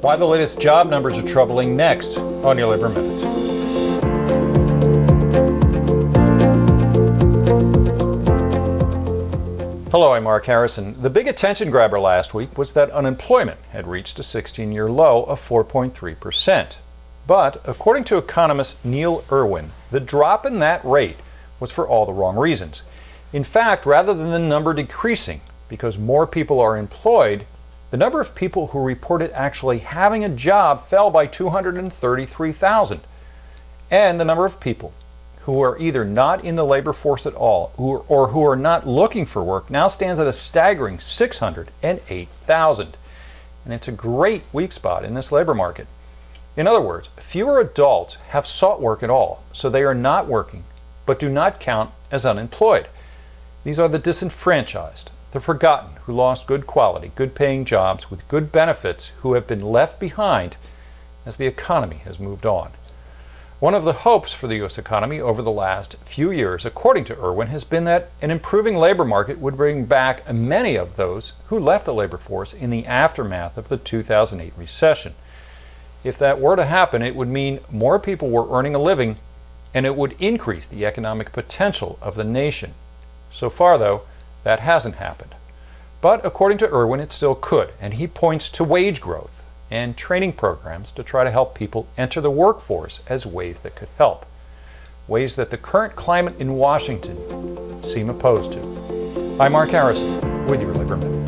Why the latest job numbers are troubling next on your Labor Minute. Hello, I'm Mark Harrison. The big attention grabber last week was that unemployment had reached a 16-year low of 4.3%. But according to economist Neil Irwin, the drop in that rate was for all the wrong reasons. In fact, rather than the number decreasing because more people are employed, the number of people who reported actually having a job fell by 233,000. And the number of people who are either not in the labor force at all or who are not looking for work now stands at a staggering 608,000. And it's a great weak spot in this labor market. In other words, fewer adults have sought work at all, so they are not working, but do not count as unemployed. These are the disenfranchised, the forgotten, who lost good quality, good paying jobs with good benefits, who have been left behind as the economy has moved on. One of the hopes for the U.S. economy over the last few years, according to Irwin, has been that an improving labor market would bring back many of those who left the labor force in the aftermath of the 2008 recession. If that were to happen, it would mean more people were earning a living, and it would increase the economic potential of the nation. So far, though, that hasn't happened. But according to Irwin, it still could, and he points to wage growth and training programs to try to help people enter the workforce as ways that could help. Ways that the current climate in Washington seem opposed to. I'm Mark Harrison with your Labor Minute.